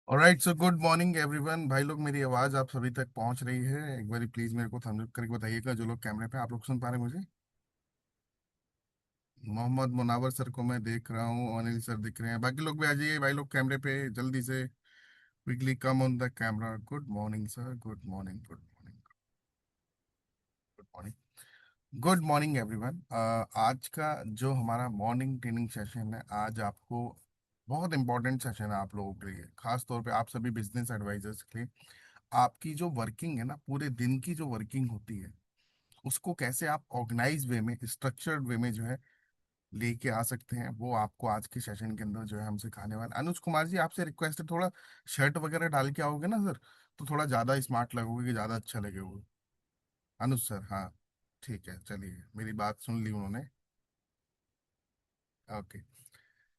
Alright, so good morning everyone. भाई लोग, मेरी आवाज़ आप सभी तक पहुंच रही है? एक बारी प्लीज़ मेरे को थम्स अप करके बताइएगा जो लोग कैमरे पे। आप लोग सुन पा रहे हैं मुझे? मोहम्मद मुनावर सर को मैं देख रहा हूँ, अनिल सर दिख रहे हैं। बाकी लोग भी आ जाइए भाई लोग कैमरे पे जल्दी से। Quickly come on the camera. Good morning sir, good morning, good morning, good morning, good morning everyone. आज का जो हमारा मॉर्निंग ट्रेनिंग सेशन है, आज आपको बहुत इंपॉर्टेंट सेशन है आप लोगों के लिए, खास तौर पे आप सभी बिजनेस एडवाइजर्स के लिए। आपकी जो वर्किंग है ना, पूरे दिन की जो वर्किंग होती है, उसको कैसे आप ऑर्गेनाइज वे में, स्ट्रक्चर्ड वे में जो है लेके आ सकते हैं, वो आपको आज के सेशन के अंदर जो है हम सिखाने वाले। अनुज कुमार जी, आपसे रिक्वेस्ट है, थोड़ा शर्ट वगैरह डाल के आओगे ना सर, तो थोड़ा ज़्यादा स्मार्ट लगोगे, कि ज़्यादा अच्छा लगेगा। अनुज सर, हाँ ठीक है, चलिए, मेरी बात सुन ली उन्होंने। ओके।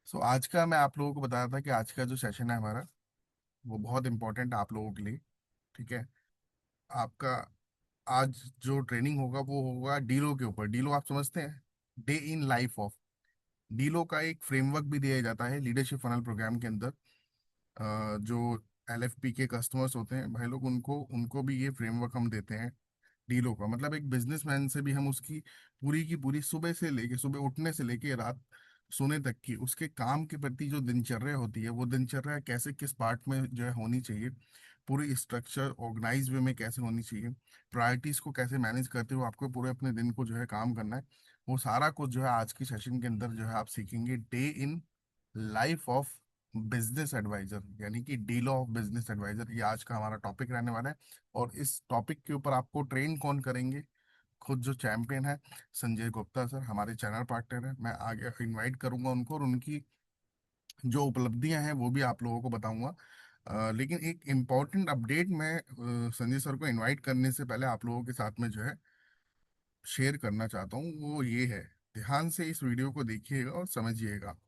सो आज का मैं आप लोगों को बताया था कि आज का जो सेशन है हमारा, वो बहुत इंपॉर्टेंट है आप लोगों के लिए। ठीक है। आपका आज जो ट्रेनिंग होगा वो होगा डीलो के ऊपर। डीलो आप समझते हैं? Day in life of. DILO का एक फ्रेमवर्क भी दिया जाता है लीडरशिप फनल प्रोग्राम के अंदर। जो एलएफपी के कस्टमर्स होते हैं भाई लोग, उनको उनको भी ये फ्रेमवर्क हम देते हैं। डीलो का मतलब एक बिजनेसमैन से भी हम उसकी पूरी की पूरी, सुबह से लेके, सुबह उठने से लेके रात सोने तक की, उसके काम के प्रति जो दिनचर्या होती है, वो दिनचर्या कैसे, किस पार्ट में जो है होनी चाहिए, पूरी स्ट्रक्चर ऑर्गेनाइज वे में कैसे होनी चाहिए, प्रायोरिटीज को कैसे मैनेज करते हुए आपको पूरे अपने दिन को जो है काम करना है, वो सारा कुछ जो है आज की सेशन के अंदर जो है आप सीखेंगे। Day in life of business advisor, यानी कि डीलो ऑफ बिजनेस एडवाइजर, ये आज का हमारा टॉपिक रहने वाला है। और इस टॉपिक के ऊपर आपको ट्रेन कौन करेंगे? खुद जो चैंपियन है, संजय गुप्ता सर, हमारे चैनल पार्टनर है। मैं आगे इनवाइट करूंगा उनको, और उनकी जो उपलब्धियां हैं वो भी आप लोगों को बताऊंगा। लेकिन एक इम्पॉर्टेंट अपडेट मैं संजय सर को इनवाइट करने से पहले आप लोगों के साथ में जो है शेयर करना चाहता हूँ, वो ये है। ध्यान से इस वीडियो को देखिएगा और समझिएगा।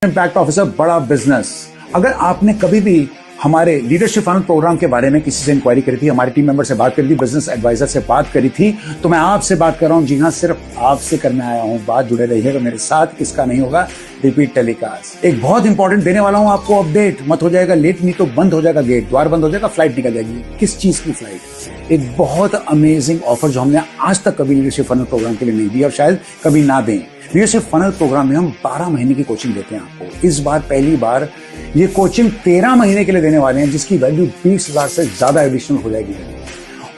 इम्पैक्ट ऑफिसर बड़ा बिजनेस। अगर आपने कभी भी हमारे लीडरशिप फनल प्रोग्राम के बारे में किसी से इंक्वायरी करी थी, हमारे टीम मेंबर से बात करी थी, बिजनेस एडवाइजर से बात करी थी, तो मैं आपसे बात कर रहा हूं। जी हां, सिर्फ आपसे करने आया हूं बात। जुड़े रहिएगा मेरे साथ, किसका नहीं होगा रिपीट टेलीकास्ट। एक बहुत इंपॉर्टेंट देने वाला हूं आपको अपडेट। मत हो जाएगा लेट, नहीं तो बंद हो जाएगा गेट, द्वार बंद हो जाएगा, फ्लाइट निकल जाएगी। किस चीज की फ्लाइट? एक बहुत अमेजिंग ऑफर जो हमने आज तक कभी लीडरशिप फनल प्रोग्राम के लिए नहीं दिया और शायद कभी ना दें। लीडरशिप फनल प्रोग्राम में हम 12 महीने की कोचिंग देते हैं आपको। इस बार पहली बार ये कोचिंग 13 महीने के लिए देने वाले हैं, जिसकी वैल्यू 20,000 से ज्यादा एडिशनल हो जाएगी।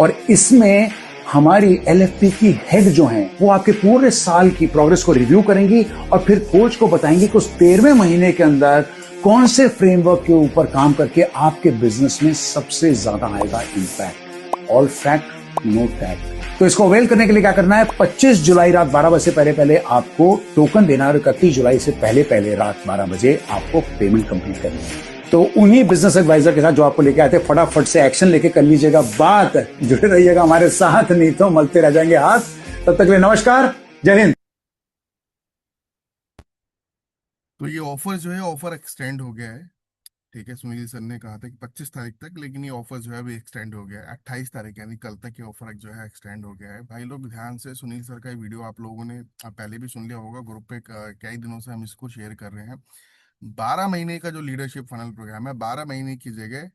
और इसमें हमारी एलएफपी की हेड जो हैं, वो आपके पूरे साल की प्रोग्रेस को रिव्यू करेंगी और फिर कोच को बताएंगे कि उस 13वें महीने के अंदर कौन से फ्रेमवर्क के ऊपर काम करके आपके बिजनेस में सबसे ज्यादा आएगा impact. All fact no tact. तो इसको अवेल करने के लिए क्या करना है? 25 जुलाई रात 12 बजे से पहले पहले आपको टोकन देना है और 31 जुलाई से पहले पहले रात 12 बजे आपको पेमेंट कंप्लीट करनी है। तो उन्हीं बिजनेस एडवाइजर के साथ जो आपको लेके आए थे, फटाफट से एक्शन लेके कर लीजिएगा बात। जुड़े रहिएगा हमारे साथ, नहीं तो मलते रह जाएंगे हाथ। तब तक के लिए नमस्कार, जय हिंद। तो ये ऑफर जो है, ऑफर एक्सटेंड हो गया है। ठीक है, सुनील सर ने कहा था कि 25 तारीख तक, लेकिन ये ऑफर जो है अभी एक्सटेंड हो गया है 28 तारीख, यानी कल तक ये ऑफर जो है एक्सटेंड हो गया है। भाई लोग ध्यान से, सुनील सर का ये वीडियो आप लोगों ने पहले भी सुन लिया होगा, ग्रुप पे कई दिनों से हम इसको शेयर कर रहे हैं। 12 महीने का जो लीडरशिप फनल प्रोग्राम है, 12 महीने की जगह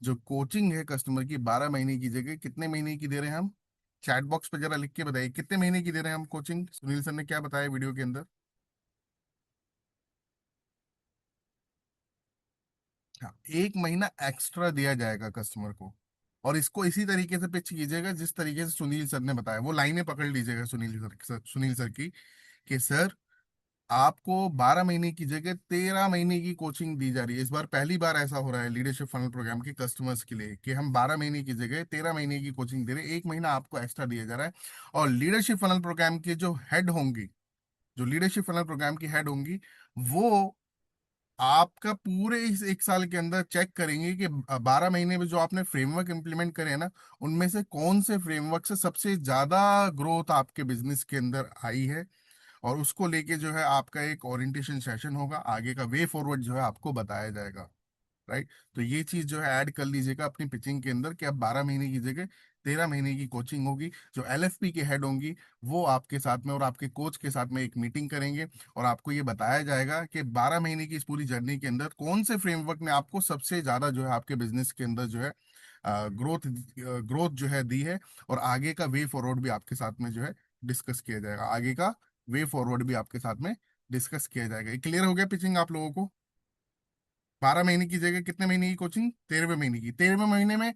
जो कोचिंग है कस्टमर की, 12 महीने की जगह कितने महीने की दे रहे हैं हम? चैट बॉक्स पे जरा लिख के बताइए, कितने महीने की दे रहे हैं हम कोचिंग? सुनील सर ने क्या बताया वीडियो के अंदर? हाँ, 1 महीना एक्स्ट्रा दिया जाएगा कस्टमर को। और इसको इसी तरीके से पिच कीजिएगा जिस तरीके से सुनील सर ने बताया, वो लाइनें पकड़ लीजिएगा सुनील सर की, कि सर आपको 12 महीने की जगह 13 महीने की कोचिंग दी जा रही है। इस बार पहली बार ऐसा हो रहा है लीडरशिप फनल प्रोग्राम के कस्टमर्स के लिए, कि हम 12 महीने की जगह 13 महीने की कोचिंग दे रहे हैं, 1 महीना आपको एक्स्ट्रा दिया जा रहा है। और लीडरशिप फनल प्रोग्राम के जो हेड होंगी, जो लीडरशिप फनल प्रोग्राम की हेड होंगी, वो आपका पूरे इस 1 साल के अंदर चेक करेंगे कि 12 महीने में जो आपने फ्रेमवर्क इंप्लीमेंट करे हैं ना, उनमें से कौन से फ्रेमवर्क से सबसे ज्यादा ग्रोथ आपके बिजनेस के अंदर आई है। और उसको लेके जो है आपका एक ओरिएंटेशन सेशन होगा, आगे का वे फॉरवर्ड जो है आपको बताया जाएगा। राइट। तो ये चीज जो है ऐड कर लीजिएगा अपनी पिचिंग के अंदर कि अब 12 महीने की जगह 13 महीने की कोचिंग होगी। जो एलएफपी के हेड होंगी वो आपके साथ में और आपके कोच के साथ में एक मीटिंग करेंगे, और आपको ये बताया जाएगा कि 12 महीने की इस पूरी जर्नी के अंदर कौन से फ्रेमवर्क ने आपको सबसे ज्यादा जो है आपके बिजनेस के अंदर जो है ग्रोथ ग्रोथ जो है दी है। और आगे का वे फॉरवर्ड भी आपके साथ में जो है डिस्कस किया जाएगा। आगे का वे फॉरवर्ड भी आपके साथ में डिस्कस किया जाएगा। क्लियर हो गया पिचिंग आप लोगों को? 12 महीने की जगह कितने महीने की कोचिंग? 13वें महीने की। 13वें महीने में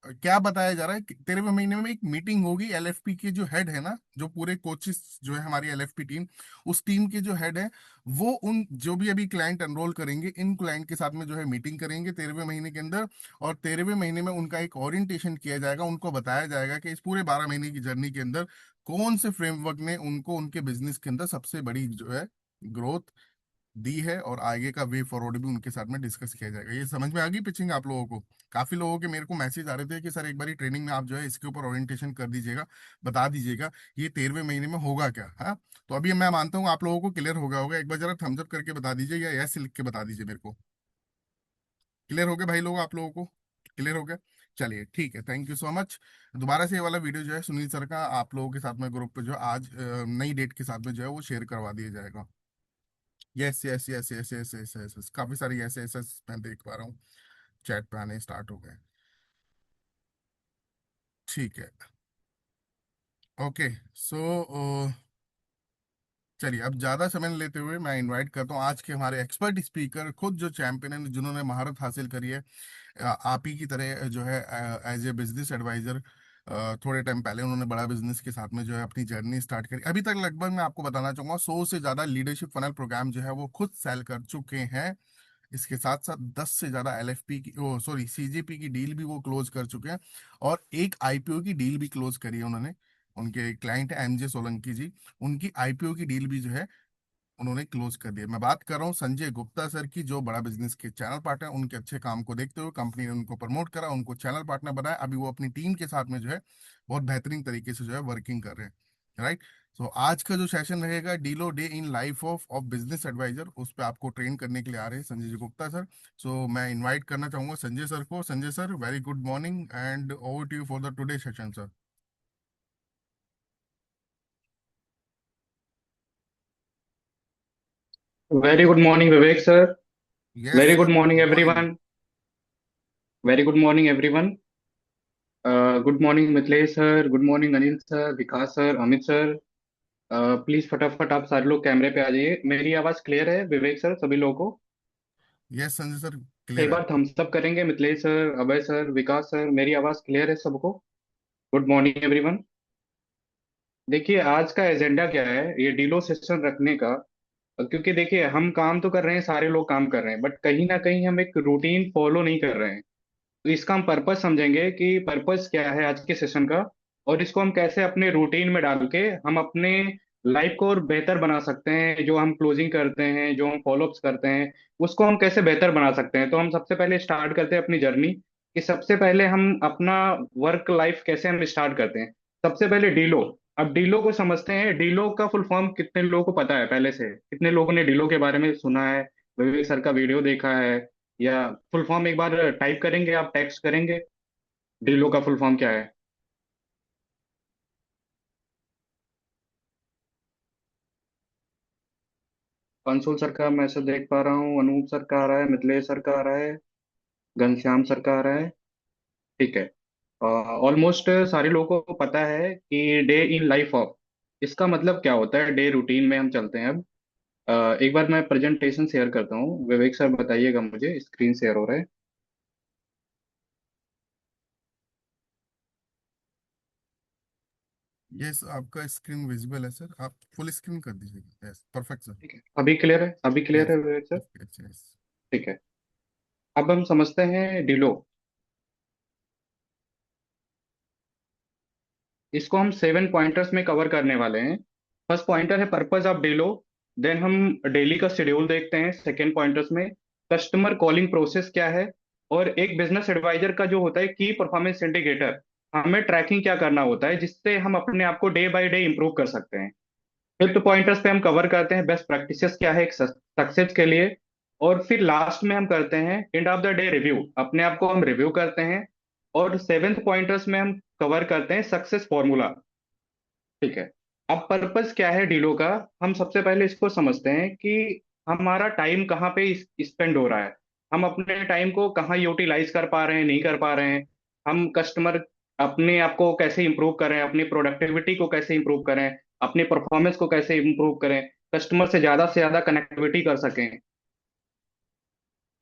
क्या बताया जा रहा है कि 13वें महीने में एक मीटिंग होगी। एलएफपी के जो हेड है ना, जो पूरे कोचेस जो है हमारी एलएफपी टीम, उस टीम के जो हेड है वो उन जो भी अभी क्लाइंट एनरोल करेंगे इन क्लाइंट के साथ में जो है मीटिंग करेंगे 13वें महीने के अंदर। और 13वें महीने में उनका एक ओरिएंटेशन किया जाएगा। उनको बताया जाएगा कि इस पूरे 12 महीने की जर्नी के अंदर कौन से फ्रेमवर्क ने उनको उनके बिजनेस के अंदर सबसे बड़ी जो है ग्रोथ दी है, और आगे का वे फॉरवर्ड भी उनके साथ में डिस्कस किया जाएगा। ये समझ में आ गई पिचिंग आप लोगों को? काफी लोगों के मेरे को मैसेज आ रहे थे कि सर एक बारी ट्रेनिंग में आप जो है इसके ऊपर ओरिएंटेशन कर दीजिएगा, बता दीजिएगा ये 13वें महीने में होगा क्या। हाँ, तो अभी मैं मानता हूँ आप लोगों को क्लियर हो गया होगा। एक बार जरा थम्स अप करके बता दीजिए या यस लिख के बता दीजिए मेरे को। क्लियर हो गया भाई लोग आप लोगों को? क्लियर हो गया? चलिए ठीक है, थैंक यू सो मच। दोबारा से ये वाला वीडियो जो है सुनील सर का आप लोगों के साथ में ग्रुप पे जो है आज नई डेट के साथ में जो है वो शेयर करवा दिया जाएगा। Yes yes yes yes yes yes yes yes, काफी सारी ऐसे ऐसे मैं देख पा रहा हूँ चैट पे आने स्टार्ट हो गए। ठीक है। ओके। सो चलिए अब ज्यादा समय न लेते हुए मैं इनवाइट करता हूँ आज के हमारे एक्सपर्ट स्पीकर, खुद जो चैंपियन है जिन्होंने महारत हासिल करी है आप ही की तरह जो है एज ए बिजनेस एडवाइजर। थोड़े टाइम पहले उन्होंने बड़ा बिजनेस के साथ में जो है अपनी जर्नी स्टार्ट करी। अभी तक लगभग मैं आपको बताना चाहूंगा 100 से ज्यादा लीडरशिप फनल प्रोग्राम जो है वो खुद सेल कर चुके हैं। इसके साथ साथ 10 से ज्यादा एलएफपी की ओ सॉरी सीजेपी की डील भी वो क्लोज कर चुके हैं। और एक आईपीओ की डील भी क्लोज करी है उन्होंने। उनके क्लाइंट है एमजे सोलंकी जी, उनकी आईपीओ की डील भी जो है उन्होंने क्लोज कर दिया। मैं बात कर रहा हूँ संजय गुप्ता सर की, जो बड़ा बिजनेस के चैनल पार्टनर। उनके अच्छे काम को देखते हुए कंपनी ने उनको प्रमोट करा, उनको चैनल पार्टनर बनाया। अभी वो अपनी टीम के साथ में जो है बहुत बेहतरीन तरीके से जो है वर्किंग कर रहे हैं। राइट। सो आज का जो सेशन रहेगा DILO day in life of of business adviser, उस पर आपको ट्रेन करने के लिए आ रहे हैं संजय जी गुप्ता सर। सो मैं इनवाइट करना चाहूंगा संजय सर को। Sanjay sir, very good morning and over to you for the today session sir. Very good morning, Vivek sir. Yes Very good sir, morning, good morning. everyone. Very good morning, everyone. Good morning, Mitlesh sir. Good morning, Anil sir, Vikas sir, Amit sir. Please फटाफट आप सारे लोग कैमरे पे आ जाइए। मेरी आवाज clear है विवेक सर सभी लोगों को? यस संजय सर, एक क्लियर है। बार थम्स अप करेंगे मिथिलेश सर, अभय सर, विकास सर, मेरी आवाज क्लियर है सबको? Good morning everyone. देखिए आज का एजेंडा क्या है ये डीलो सेशन रखने का। क्योंकि देखिए हम काम तो कर रहे हैं, सारे लोग काम कर रहे हैं, बट कहीं ना कहीं हम एक रूटीन फॉलो नहीं कर रहे हैं। तो इसका हम पर्पस समझेंगे कि पर्पस क्या है आज के सेशन का, और इसको हम कैसे अपने रूटीन में डाल के हम अपने लाइफ को और बेहतर बना सकते हैं। जो हम क्लोजिंग करते हैं, जो हम फॉलोअप्स करते हैं, उसको हम कैसे बेहतर बना सकते हैं। तो हम सबसे पहले स्टार्ट करते हैं अपनी जर्नी कि सबसे पहले हम अपना वर्क लाइफ कैसे हम स्टार्ट करते हैं। सबसे पहले डीलो। अब डीलो को समझते हैं। डीलो का फुल फॉर्म कितने लोगों को पता है? पहले से कितने लोगों ने डीलो के बारे में सुना है, विवेक सर का वीडियो देखा है? या फुल फॉर्म एक बार टाइप करेंगे, आप टेक्स्ट करेंगे डीलो का फुल फॉर्म क्या है? कंसोल सर का मैसेज देख पा रहा हूँ, अनूप सर का आ रहा है, मिथिलेश सर का आ रहा है, घनश्याम सर का आ रहा है। ठीक है। ऑलमोस्ट सारे लोगों को पता है कि डे इन लाइफ ऑफ इसका मतलब क्या होता है। डे रूटीन में हम चलते हैं अब। एक बार मैं प्रेजेंटेशन शेयर करता हूँ, विवेक सर बताइएगा मुझे। स्क्रीन शेयर हो रहा है? यस, आपका स्क्रीन विजिबल है सर, आप फुल स्क्रीन कर दीजिएगा। Yes, perfect sir. ठीक है, अभी क्लियर है? अभी क्लियर यस है विवेक सर? Yes yes yes. ठीक है। अब हम समझते हैं डीलो। इसको हम 7 पॉइंटर्स में कवर करने वाले हैं। फर्स्ट पॉइंटर है पर्पस ऑफ डेलो। देन हम डेली का शेड्यूल देखते हैं सेकेंड पॉइंटर्स में। कस्टमर कॉलिंग प्रोसेस क्या है, और एक बिजनेस एडवाइजर का जो होता है की परफॉर्मेंस इंडिकेटर, हमें ट्रैकिंग क्या करना होता है जिससे हम अपने आप को डे बाय डे इंप्रूव कर सकते हैं। फिफ्थ पॉइंटर्स पे हम कवर करते हैं बेस्ट प्रैक्टिसेस क्या है एक सक्सेस के लिए। और फिर लास्ट में हम करते हैं end of the day review, अपने आप को हम रिव्यू करते हैं। और सेवेंथ पॉइंटर्स में हम कवर करते हैं सक्सेस फॉर्मूला। ठीक है। अब पर्पस क्या है डीलो का, हम सबसे पहले इसको समझते हैं कि हमारा टाइम कहाँ पे स्पेंड हो रहा है, हम अपने टाइम को कहाँ यूटिलाइज कर पा रहे हैं, नहीं कर पा रहे हैं। हम कस्टमर अपने आप को कैसे इंप्रूव करें, अपनी प्रोडक्टिविटी को कैसे इंप्रूव करें, अपनी परफॉर्मेंस को कैसे इंप्रूव करें, कस्टमर से ज्यादा कनेक्टिविटी कर सकें।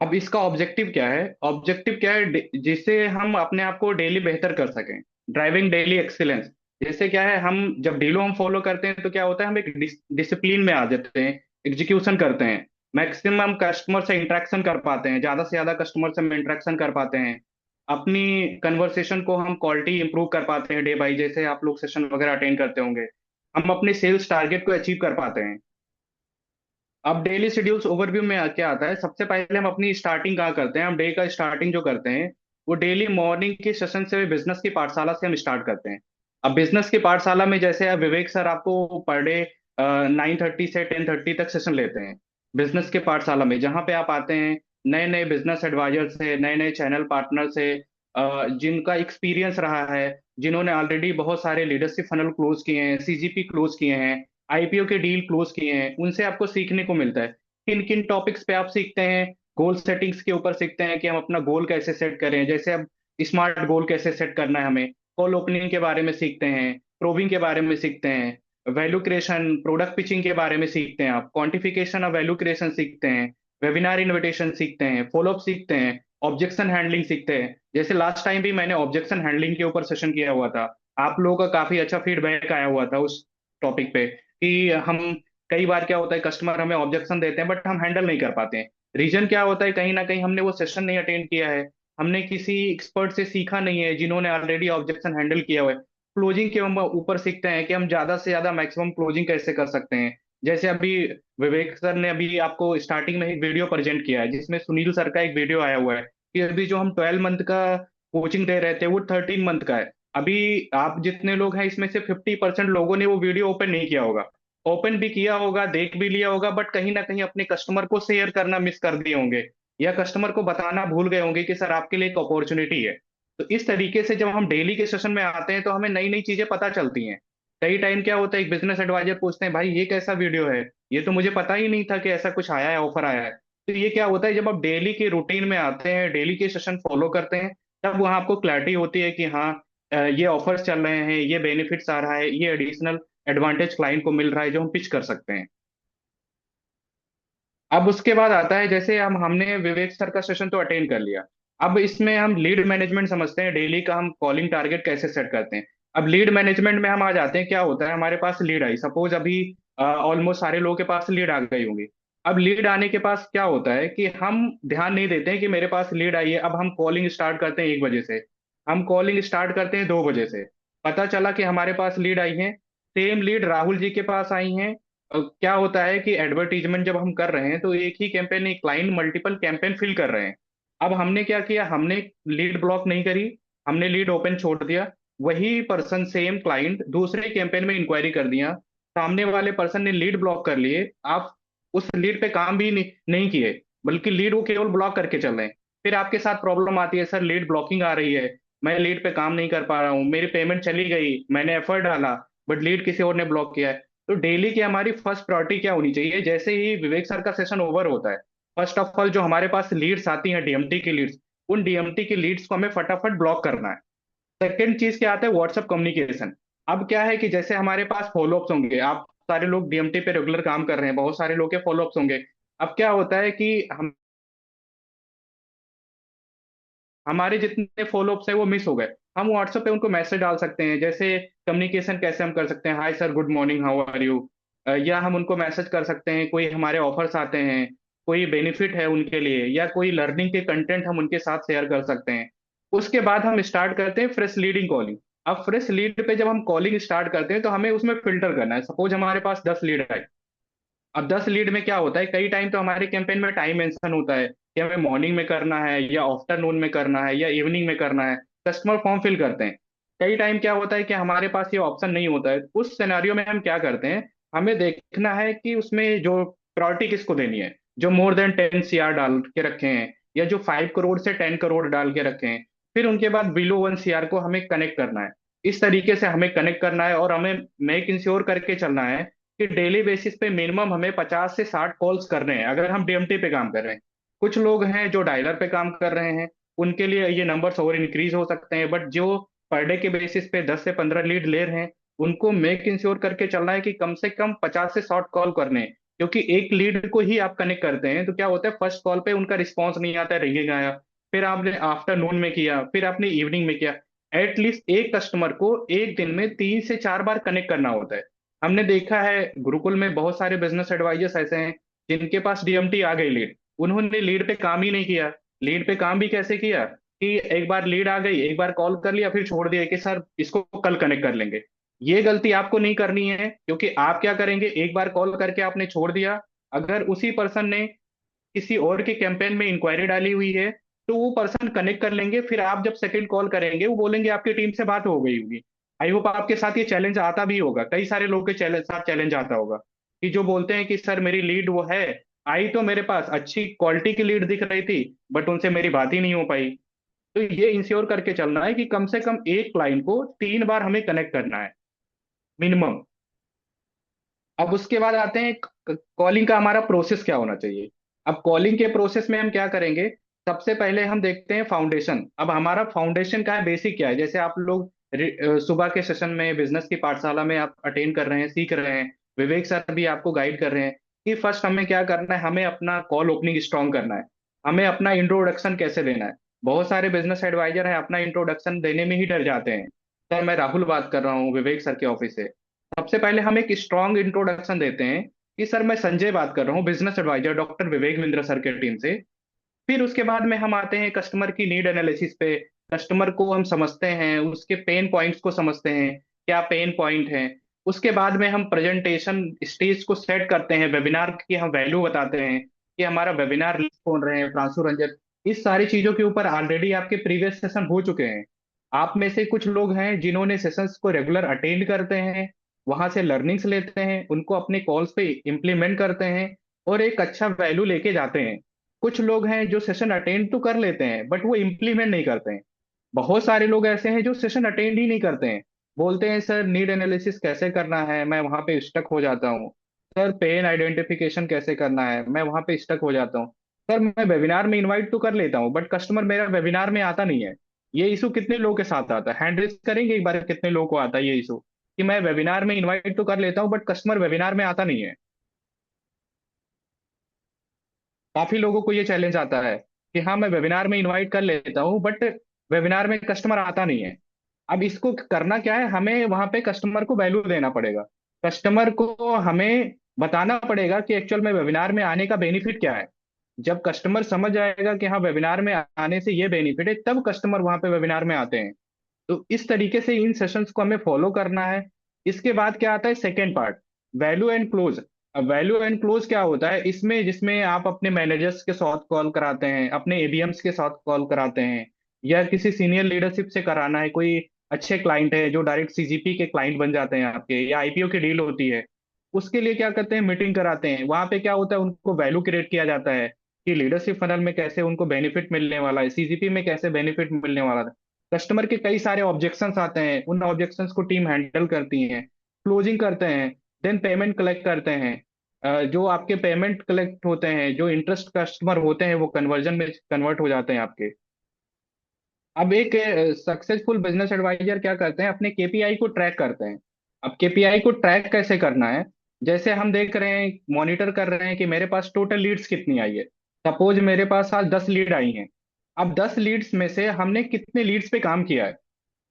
अब इसका ऑब्जेक्टिव क्या है, ऑब्जेक्टिव क्या है, जिससे हम अपने आप को डेली बेहतर कर सकें, ड्राइविंग डेली एक्सीलेंस। जैसे क्या है, हम जब डीलो हम फॉलो करते हैं तो क्या होता है, हम एक डिसिप्लिन में आ जाते हैं, एग्जीक्यूशन करते हैं, मैक्सिमम कस्टमर से इंटरेक्शन कर पाते हैं, ज्यादा से ज्यादा कस्टमर से हम इंटरेक्शन कर पाते हैं, अपनी कन्वर्सेशन को हम क्वालिटी इंप्रूव कर पाते हैं डे बाई, जैसे आप लोग सेशन वगैरह अटेंड करते होंगे, हम अपने सेल्स टारगेट को अचीव कर पाते हैं। अब डेली शेड्यूल्स ओवरव्यू में क्या आता है, सबसे पहले हम अपनी स्टार्टिंग कहाँ करते हैं, हम डे का स्टार्टिंग जो करते हैं वो डेली मॉर्निंग के सेशन से, बिजनेस की पाठशाला से हम स्टार्ट करते हैं। अब बिजनेस की पाठशाला में जैसे अब विवेक सर आपको पर डे 9:30 से 10:30 तक सेशन लेते हैं बिजनेस के पाठशाला में, जहाँ पे आप आते हैं नए नए बिजनेस एडवाइजर से, नए नए चैनल पार्टनर से, जिनका एक्सपीरियंस रहा है, जिन्होंने ऑलरेडी बहुत सारे लीडरशिप फनल क्लोज किए हैं, सीजीपी क्लोज किए हैं, आईपीओ के डील क्लोज किए हैं, उनसे आपको सीखने को मिलता है किन किन टॉपिक्स पे आप सीखते हैं। गोल सेटिंग्स के ऊपर सीखते हैं कि हम अपना गोल कैसे सेट करें, जैसे अब स्मार्ट गोल कैसे सेट करना है हमें, कॉल ओपनिंग के बारे में सीखते हैं, प्रोबिंग के बारे में सीखते हैं, वैल्यू क्रिएशन प्रोडक्ट पिचिंग के बारे में सीखते हैं, आप क्वांटिफिकेशन ऑफ वैल्यू क्रिएशन सीखते हैं, वेबिनार इनविटेशन सीखते हैं, फॉलोअप सीखते हैं, ऑब्जेक्शन हैंडलिंग सीखते हैं। जैसे लास्ट टाइम भी मैंने ऑब्जेक्शन हैंडलिंग के ऊपर सेशन किया हुआ था, आप लोगों का काफी अच्छा फीडबैक आया हुआ था उस टॉपिक पे, कि हम कई बार क्या होता है कस्टमर हमें ऑब्जेक्शन देते हैं बट हम हैंडल नहीं कर पाते हैं। रीजन क्या होता है, कहीं ना कहीं हमने वो सेशन नहीं अटेंड किया है, हमने किसी एक्सपर्ट से सीखा नहीं है जिन्होंने ऑलरेडी ऑब्जेक्शन हैंडल किया हुआ है। क्लोजिंग के हम ऊपर सीखते हैं कि हम ज्यादा से ज्यादा मैक्सिमम क्लोजिंग कैसे कर सकते हैं। जैसे अभी विवेक सर ने अभी आपको स्टार्टिंग में एक वीडियो प्रेजेंट किया है जिसमें सुनील सर का एक वीडियो आया हुआ है कि अभी जो हम 12 मंथ का कोचिंग दे रहे थे वो 13 मंथ का है। अभी आप जितने लोग हैं इसमें से 50% लोगों ने वो वीडियो ओपन नहीं किया होगा, ओपन भी किया होगा, देख भी लिया होगा, बट कहीं ना कहीं अपने कस्टमर को शेयर करना मिस कर दिए होंगे, या कस्टमर को बताना भूल गए होंगे कि सर आपके लिए एक अपॉर्चुनिटी है। तो इस तरीके से जब हम डेली के सेशन में आते हैं तो हमें नई नई चीजें पता चलती हैं। कई टाइम क्या होता है, एक बिजनेस एडवाइजर पूछते हैं भाई ये कैसा वीडियो है, ये तो मुझे पता ही नहीं था कि ऐसा कुछ आया है, ऑफर आया है। तो ये क्या होता है, जब आप डेली के रूटीन में आते हैं, डेली के सेशन फॉलो करते हैं, तब वहां आपको क्लैरिटी होती है कि हाँ ये ऑफर्स चल रहे हैं, ये बेनिफिट्स आ रहा है, ये एडिशनल एडवांटेज क्लाइंट को मिल रहा है जो हम पिच कर सकते हैं। अब उसके बाद आता है, जैसे हमने विवेक सर का सेशन तो अटेंड कर लिया, अब इसमें हम लीड मैनेजमेंट समझते हैं, डेली का हम कॉलिंग टारगेट कैसे सेट करते हैं। अब लीड मैनेजमेंट में हम आ जाते हैं, क्या होता है हमारे पास लीड आई, सपोज अभी ऑलमोस्ट सारे लोगों के पास लीड आ गई होंगी। अब लीड आने के पास क्या होता है कि हम ध्यान नहीं देते हैं कि मेरे पास लीड आई है, अब हम कॉलिंग स्टार्ट करते हैं 1 बजे से, हम कॉलिंग स्टार्ट करते हैं 2 बजे से, पता चला कि हमारे पास लीड आई है, सेम लीड राहुल जी के पास आई है। क्या होता है कि एडवर्टीजमेंट जब हम कर रहे हैं तो एक ही कैंपेन, एक क्लाइंट मल्टीपल कैंपेन फिल कर रहे हैं। अब हमने क्या किया, हमने लीड ब्लॉक नहीं करी, हमने लीड ओपन छोड़ दिया, वही पर्सन सेम क्लाइंट दूसरे कैंपेन में इंक्वायरी कर दिया, सामने वाले पर्सन ने लीड ब्लॉक कर लिए, आप उस लीड पे काम भी नहीं किए, बल्कि लीड वो केवल ब्लॉक करके चल रहे हैं। फिर आपके साथ प्रॉब्लम आती है, सर लीड ब्लॉकिंग आ रही है, मैं लीड पे काम नहीं कर पा रहा हूँ, मेरी पेमेंट चली गई, मैंने एफर्ट डाला बट लीड किसी और ने ब्लॉक किया है। तो डेली की हमारी फर्स्ट प्रायोरिटी क्या होनी चाहिए, जैसे ही विवेक सर का सेशन ओवर होता है, फर्स्ट ऑफ ऑल जो हमारे पास लीड्स आती हैं डीएमटी की लीड्स, उन डीएमटी की लीड्स को हमें फटाफट ब्लॉक करना है। सेकेंड चीज क्या आता है, व्हाट्सएप कम्युनिकेशन। अब क्या है कि जैसे हमारे पास फॉलोअप्स होंगे, आप सारे लोग डीएमटी पे रेगुलर काम कर रहे हैं, बहुत सारे लोग के फॉलोअप्स होंगे। अब क्या होता है कि हमारे जितने फॉलोअप्स है वो मिस हो गए, हम व्हाट्सएप पे उनको मैसेज डाल सकते हैं, जैसे कम्युनिकेशन कैसे हम कर सकते हैं, hi sir good morning how are you, या हम उनको मैसेज कर सकते हैं, कोई हमारे ऑफर्स आते हैं, कोई बेनिफिट है उनके लिए, या कोई लर्निंग के कंटेंट हम उनके साथ शेयर कर सकते हैं। उसके बाद हम स्टार्ट करते हैं फ्रेश लीडिंग कॉलिंग। अब फ्रेश लीड पे जब हम कॉलिंग स्टार्ट करते हैं तो हमें उसमें फिल्टर करना है, सपोज हमारे पास 10 लीड है। अब 10 लीड में क्या होता है, कई टाइम तो हमारे कैंपेन में टाइम मेंशन होता है कि हमें मॉर्निंग में करना है या आफ्टरनून में करना है या इवनिंग में करना है, कस्टमर फॉर्म फिल करते हैं। कई टाइम क्या होता है कि हमारे पास ये ऑप्शन नहीं होता है, उस सिनेरियो में हम क्या करते हैं, हमें देखना है कि उसमें जो प्रायोरिटी किसको देनी है। जो मोर देन 10 CR डाल के रखे हैं, या जो 5 करोड़ से 10 करोड़ डाल के रखे हैं। फिर उनके बाद बिलो 1 CR को हमें कनेक्ट करना है। इस तरीके से हमें कनेक्ट करना है, और हमें मेक इंश्योर करके चलना है कि डेली बेसिस पे मिनिमम हमें 50 से 60 कॉल्स करने हैं, अगर हम डीएमटी पे काम कर रहे हैं। कुछ लोग हैं जो डायलर पे काम कर रहे हैं, उनके लिए ये नंबर्स और इंक्रीज हो सकते हैं, बट जो पर डे के बेसिस पे 10 से 15 लीड ले रहे हैं, उनको मेक इंश्योर करके चलना है कि कम से कम 50 से 60 कॉल करने हैं। क्योंकि एक लीड को ही आप कनेक्ट करते हैं तो क्या होता है, फर्स्ट कॉल पे उनका रिस्पॉन्स नहीं आता है, रिंगिंग आया, फिर आपने आफ्टरनून में किया, फिर आपने इवनिंग में किया। एटलीस्ट एक कस्टमर को एक दिन में 3 से 4 बार कनेक्ट करना होता है। हमने देखा है गुरुकुल में बहुत सारे बिजनेस एडवाइजर्स ऐसे हैं जिनके पास डीएमटी आ गई लीड, उन्होंने लीड पे काम ही नहीं किया। लीड पे काम भी कैसे किया कि एक बार लीड आ गई, एक बार कॉल कर लिया, फिर छोड़ दिया कि सर इसको कल कनेक्ट कर लेंगे। ये गलती आपको नहीं करनी है, क्योंकि आप क्या करेंगे, एक बार कॉल करके आपने छोड़ दिया, अगर उसी पर्सन ने किसी और के कैंपेन में इंक्वायरी डाली हुई है तो वो पर्सन कनेक्ट कर लेंगे, फिर आप जब सेकंड कॉल करेंगे वो बोलेंगे आपकी टीम से बात हो गई होगी। आई होप आपके साथ ये चैलेंज आता भी होगा, कई सारे लोग के साथ चैलेंज आता होगा कि जो बोलते हैं कि सर मेरी लीड वो है, आई तो मेरे पास अच्छी क्वालिटी की लीड दिख रही थी, बट उनसे मेरी बात ही नहीं हो पाई। तो ये इंश्योर करके चलना है कि कम से कम एक क्लाइंट को 3 बार हमें कनेक्ट करना है मिनिमम। अब उसके बाद आते हैं कॉलिंग का हमारा प्रोसेस क्या होना चाहिए। अब कॉलिंग के प्रोसेस में हम क्या करेंगे, सबसे पहले हम देखते हैं फाउंडेशन। अब हमारा फाउंडेशन का है, बेसिक क्या है, जैसे आप लोग सुबह के सेशन में बिजनेस की पाठशाला में आप अटेंड कर रहे हैं, सीख रहे हैं, विवेक सर भी आपको गाइड कर रहे हैं कि फर्स्ट हमें क्या करना है, हमें अपना कॉल ओपनिंग स्ट्रांग करना है, हमें अपना इंट्रोडक्शन कैसे देना है। बहुत सारे बिजनेस एडवाइजर हैं अपना इंट्रोडक्शन देने में ही डर जाते हैं। सर मैं राहुल बात कर रहा हूँ विवेक सर के ऑफिस से। सबसे पहले हम एक स्ट्रॉन्ग इंट्रोडक्शन देते हैं कि सर मैं संजय बात कर रहा हूँ, business adviser doctor Vivek Bindra sir के टीम से। फिर उसके बाद में हम आते हैं कस्टमर की नीड एनालिसिस पे। कस्टमर को हम समझते हैं, उसके पेन पॉइंट्स को समझते हैं, क्या पेन पॉइंट है। उसके बाद में हम प्रेजेंटेशन स्टेज को सेट करते हैं, वेबिनार की हम वैल्यू बताते हैं कि हमारा वेबिनार कौन रहे हैं, प्रांशु रंजन। इस सारी चीजों के ऊपर ऑलरेडी आपके प्रीवियस सेशन हो चुके हैं। आप में से कुछ लोग हैं जिन्होंने सेशंस को रेगुलर अटेंड करते हैं, वहां से लर्निंग्स लेते हैं, उनको अपने कॉल्स पे इम्प्लीमेंट करते हैं और एक अच्छा वैल्यू लेके जाते हैं। कुछ लोग हैं जो सेशन अटेंड तो कर लेते हैं बट वो इम्प्लीमेंट नहीं करते हैं। बहुत सारे लोग ऐसे हैं जो सेशन अटेंड ही नहीं करते हैं, बोलते हैं सर नीड एनालिसिस कैसे करना है, मैं वहां पे स्टक हो जाता हूँ। सर पेन आइडेंटिफिकेशन कैसे करना है, मैं वहां पे स्टक हो जाता हूँ। सर मैं वेबिनार में इनवाइट तो कर लेता हूँ बट कस्टमर मेरा वेबिनार में आता नहीं है। ये इशू कितने लोगों के साथ आता है, हैंड रेज करेंगे एक बार, कितने लोगों को आता है ये इशू कि मैं वेबिनार में इनवाइट तो कर लेता हूँ बट कस्टमर वेबिनार में आता नहीं है। काफी लोगों को ये चैलेंज आता है कि हाँ मैं वेबिनार में इनवाइट कर लेता हूँ बट वेबिनार में कस्टमर आता नहीं है। अब इसको करना क्या है, हमें वहां पे कस्टमर को वैल्यू देना पड़ेगा। कस्टमर को हमें बताना पड़ेगा कि एक्चुअल में वेबिनार में आने का बेनिफिट क्या है। जब कस्टमर समझ जाएगा कि हाँ वेबिनार में आने से ये बेनिफिट है, तब कस्टमर वहां पे वेबिनार में आते हैं। तो इस तरीके से इन सेशंस को हमें फॉलो करना है। इसके बाद क्या आता है second part, value and close. अब वैल्यू एंड क्लोज क्या होता है इसमें, जिसमें आप अपने मैनेजर्स के साथ कॉल कराते हैं, अपने एबीएम्स के साथ कॉल कराते हैं, या किसी सीनियर लीडरशिप से कराना है, कोई अच्छे क्लाइंट है जो डायरेक्ट सीजीपी के क्लाइंट बन जाते हैं आपके, या आईपीओ की डील होती है, उसके लिए क्या करते हैं, मीटिंग कराते हैं। वहां पे क्या होता है, उनको वैल्यू क्रिएट किया जाता है कि लीडरशिप फनल में कैसे उनको बेनिफिट मिलने वाला है, सीजीपी में कैसे बेनिफिट मिलने वाला है। कस्टमर के कई सारे ऑब्जेक्शंस आते हैं, उन ऑब्जेक्शंस को टीम हैंडल करती है, क्लोजिंग करते हैं, देन पेमेंट कलेक्ट करते हैं। जो आपके पेमेंट कलेक्ट होते हैं, जो इंटरेस्ट कस्टमर होते हैं वो कन्वर्जन में कन्वर्ट हो जाते हैं आपके। अब एक सक्सेसफुल बिजनेस एडवाइजर क्या करते हैं, अपने केपीआई को ट्रैक करते हैं। अब केपीआई को ट्रैक कैसे करना है, जैसे हम देख रहे हैं, मॉनिटर कर रहे हैं कि मेरे पास टोटल लीड्स कितनी आई है। सपोज मेरे पास आज 10 लीड आई हैं। अब 10 लीड्स में से हमने कितने लीड्स पे काम किया है,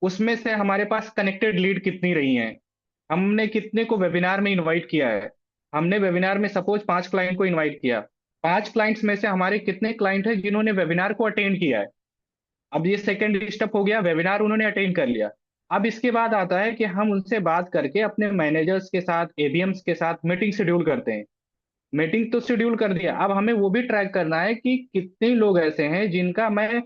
उसमें से हमारे पास कनेक्टेड लीड कितनी रही हैं, हमने कितने को वेबिनार में इनवाइट किया है। हमने वेबिनार में सपोज 5 क्लाइंट को इनवाइट किया, 5 क्लाइंट्स में से हमारे कितने क्लाइंट हैं जिन्होंने वेबिनार को अटेंड किया है। अब ये सेकंड स्टेप हो गया, वेबिनार उन्होंने अटेंड कर लिया। अब इसके बाद आता है कि हम उनसे बात करके अपने मैनेजर्स के साथ, एबीएम्स के साथ मीटिंग शेड्यूल करते हैं। मीटिंग तो शेड्यूल कर दिया, अब हमें वो भी ट्रैक करना है कि कितने लोग ऐसे हैं जिनका मैं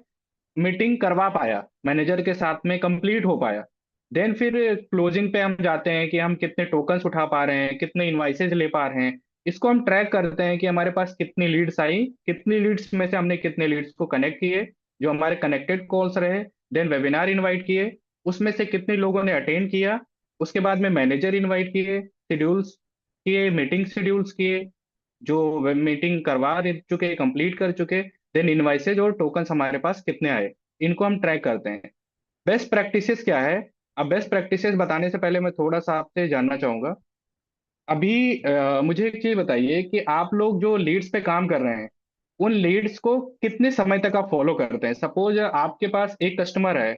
मीटिंग करवा पाया, मैनेजर के साथ में कंप्लीट हो पाया। देन फिर क्लोजिंग पे हम जाते हैं कि हम कितने टोकन्स उठा पा रहे हैं, कितने इनवाइसेज ले पा रहे हैं। इसको हम ट्रैक करते हैं कि हमारे पास कितनी लीड्स आई, कितनी लीड्स में से हमने कितने लीड्स को कनेक्ट किए, जो हमारे कनेक्टेड कॉल्स रहे, देन वेबिनार इनवाइट किए, उसमें से कितने लोगों ने अटेंड किया, उसके बाद में मैनेजर इनवाइट किए, शेड्यूल्स किए, मीटिंग शेड्यूल्स किए, जो मीटिंग करवा दे चुके, कंप्लीट कर चुके, देन इनवाइसेज और टोकन्स हमारे पास कितने आए, इनको हम ट्रैक करते हैं। बेस्ट प्रैक्टिसेस क्या है? अब बेस्ट प्रैक्टिसेस बताने से पहले मैं थोड़ा सा आपसे जानना चाहूंगा। अभी मुझे एक चीज बताइए कि आप लोग जो लीड्स पे काम कर रहे हैं, उन लीड्स को कितने समय तक आप फॉलो करते हैं? सपोज आपके पास एक कस्टमर है,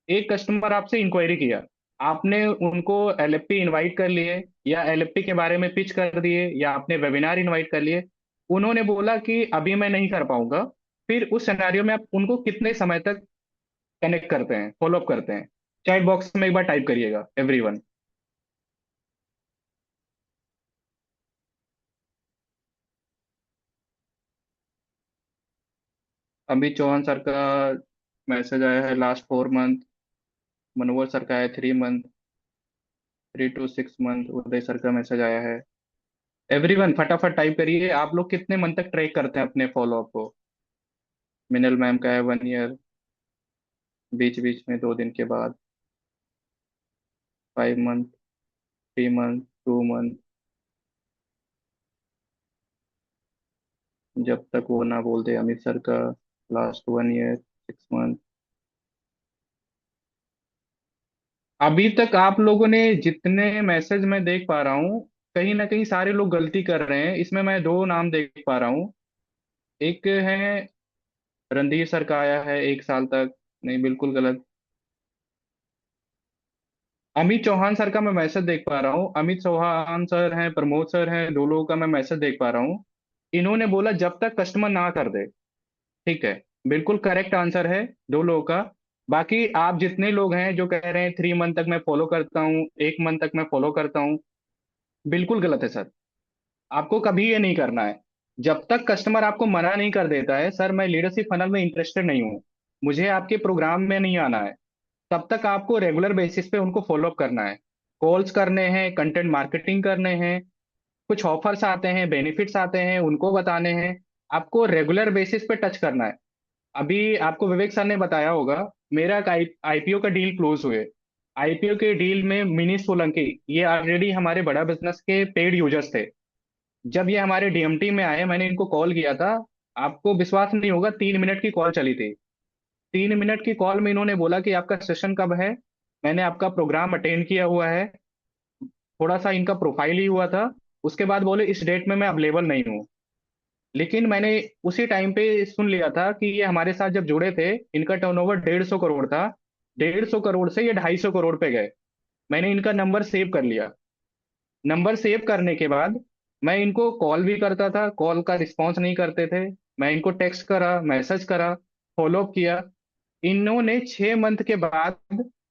एक कस्टमर आपसे इंक्वायरी किया, आपने उनको एलएफपी इनवाइट कर लिए, या एलएफपी के बारे में पिच कर दिए, या आपने वेबिनार इनवाइट कर लिए, उन्होंने बोला कि अभी मैं नहीं कर पाऊंगा, फिर उस सिनेरियो में आप उनको कितने समय तक कनेक्ट करते हैं, फॉलो अप करते हैं? चैट बॉक्स में एक बार टाइप करिएगा एवरीवन। अभी चौहान सर का मैसेज आया है लास्ट 4 मंथ, मनोवर सर का है 3 month, 3 to 6 month, Uday sir का मैसेज आया है। एवरीवन फटाफट टाइप करिए, आप लोग कितने मंथ तक ट्रैक करते हैं अपने फॉलोअप को? मिनल मैम का है 1 ईयर, बीच बीच में 2 दिन के बाद, 5 मंथ, 3 मंथ, 2 मंथ, जब तक वो ना बोल दे। अमित सर का लास्ट 1 ईयर, 6 मंथ। अभी तक आप लोगों ने जितने मैसेज मैं देख पा रहा हूँ, कहीं ना कहीं सारे लोग गलती कर रहे हैं। इसमें मैं दो नाम देख पा रहा हूँ। एक है रणधीर सर का आया है 1 साल तक, नहीं बिल्कुल गलत। अमित चौहान सर का मैं मैसेज देख पा रहा हूँ, अमित चौहान सर हैं, प्रमोद सर हैं, दो लोगों का मैं मैसेज देख पा रहा हूँ। इन्होंने बोला जब तक कस्टमर ना कर दे। ठीक है, बिल्कुल करेक्ट आंसर है दो लोगों का। बाकी आप जितने लोग हैं जो कह रहे हैं 3 मंथ तक मैं फॉलो करता हूँ, 1 मंथ तक मैं फॉलो करता हूँ, बिल्कुल गलत है सर। आपको कभी ये नहीं करना है। जब तक कस्टमर आपको मना नहीं कर देता है, सर मैं लीडरशिप फनल में इंटरेस्टेड नहीं हूँ, मुझे आपके प्रोग्राम में नहीं आना है, तब तक आपको रेगुलर बेसिस पे उनको फॉलो अप करना है। कॉल्स करने हैं, कंटेंट मार्केटिंग करने हैं, कुछ ऑफर्स आते हैं, बेनिफिट्स आते हैं, उनको बताने हैं। आपको रेगुलर बेसिस पे टच करना है। अभी आपको विवेक सर ने बताया होगा, मेरा एक आईपीओ का डील क्लोज हुए। आईपीओ के डील में मिनी सोलंकी, ये ऑलरेडी हमारे बड़ा बिजनेस के पेड यूजर्स थे। जब ये हमारे डीएमटी में आए, मैंने इनको कॉल किया था। आपको विश्वास नहीं होगा, 3 मिनट की कॉल चली थी। 3 मिनट की कॉल में इन्होंने बोला कि आपका सेशन कब है। मैंने आपका प्रोग्राम अटेंड किया हुआ है, थोड़ा सा इनका प्रोफाइल ही हुआ था। उसके बाद बोले इस डेट में मैं अवेलेबल नहीं हूँ। लेकिन मैंने उसी टाइम पे सुन लिया था कि ये हमारे साथ जब जुड़े थे, इनका टर्नओवर 150 करोड़ था। 150 करोड़ से ये 250 करोड़ पे गए। मैंने इनका नंबर सेव कर लिया। नंबर सेव करने के बाद मैं इनको कॉल भी करता था, कॉल का रिस्पॉन्स नहीं करते थे। मैं इनको टेक्स्ट करा, मैसेज करा, फॉलो अप किया। इन्होंने 6 मंथ के बाद,